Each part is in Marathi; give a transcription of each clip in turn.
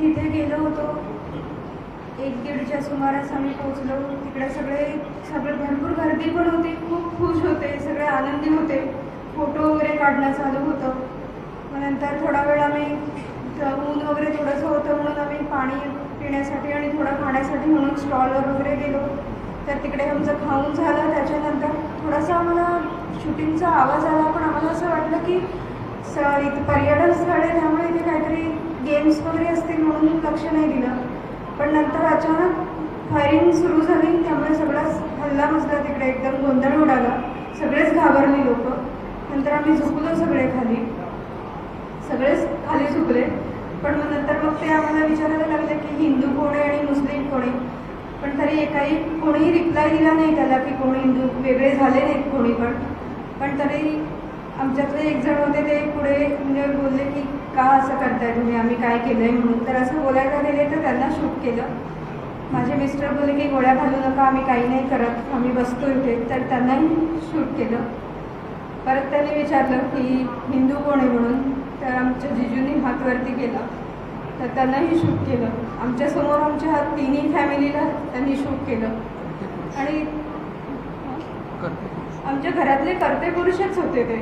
तिथे गेलो होतो, 1-1:30च्या सुमारास आम्ही पोचलो. तिकडे सगळे भरपूर गर्दी पण होती, खूप खुश होते, सगळे आनंदी होते. फोटो वगैरे काढणं चालू होतं. मग नंतर थोडा वेळ आम्ही ऊन वगैरे थोडंसं होतं म्हणून आम्ही पाणी पिण्यासाठी आणि थोडं खाण्यासाठी म्हणून स्टॉलवर वगैरे गेलो. तर तिकडे आमचं खाऊन झालं. त्याच्यानंतर थोडासा आम्हाला शूटिंगचा आवाज आला, पण आम्हाला असं वाटलं की इथे पर्यटन स्थळ आहे त्यामुळे इथे काहीतरी गेम्स वगैरे असतील म्हणून लक्ष नाही दिलं. पण नंतर अचानक फायरिंग सुरू झाली, त्यामुळे सगळाच हल्ला मचला तिकडे, एकदम गोंधळ उडाला. सगळेच घाबरली लोक. नंतर आम्ही झुकलो सगळेच खाली झुकले. पण मग ते आम्हाला विचारायला लागले की हिंदू कोण आहे आणि मुस्लिम कोण आहे. पण तरी कोणीही रिप्लाय दिला नाही त्याला की कोण हिंदू वेगळे झाले नाहीत कोणी पण तरी आमच्यातले एक जण होते ते पुढे म्हणजे बोलले की का असं करताय तुम्ही, आम्ही काय केलं आहे म्हणून. तर असं बोलायला गेले तर त्यांना शूट केलं. माझे मिस्टर बोलले की गोळ्या घालू नका, आम्ही काही नाही करत, आम्ही बसतो इथे. तर त्यांनाही शूट केलं. परत त्यांनी विचारलं की हिंदू कोण आहे म्हणून. तर आमच्या जिजूंनी हात वरती केला, तर त्यांनाही शूट केलं. आमच्यासमोर आमच्या तिन्ही फॅमिलीला त्यांनी शूट केलं. आणि आमच्या घरातले कर्ते पुरुषच होते ते.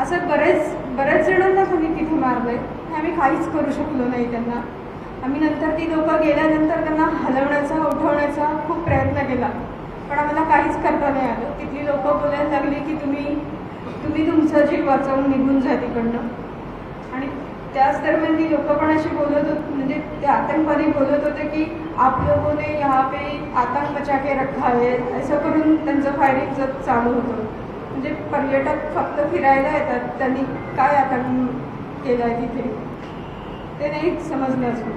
असं बऱ्याच जणांना त्यांनी तिथे मारलं आहे. आम्ही काहीच करू शकलो नाही त्यांना. आम्ही नंतर ती लोकं गेल्यानंतर त्यांना हलवण्याचा उठवण्याचा खूप प्रयत्न केला, पण आम्हाला काहीच करता नाही आलं. तिथली लोकं बोलायला लागली की तुम्ही तुमचा जीव वाचवून निघून जा तिकडनं. आणि त्याच दरम्यान ती लोकं पण अशी बोलत होती, म्हणजे ते आतंकवादी बोलत होते की आप लोगों ने यहाँ पे आतंक मचा के रखा है, असं करून त्यांचं फायरिंग चालू होतं. म्हणजे पर्यटक फक्त फिरायला येतात, त्यांनी काय आतंक केला आहे तिथे ते नाही समजलं अजून.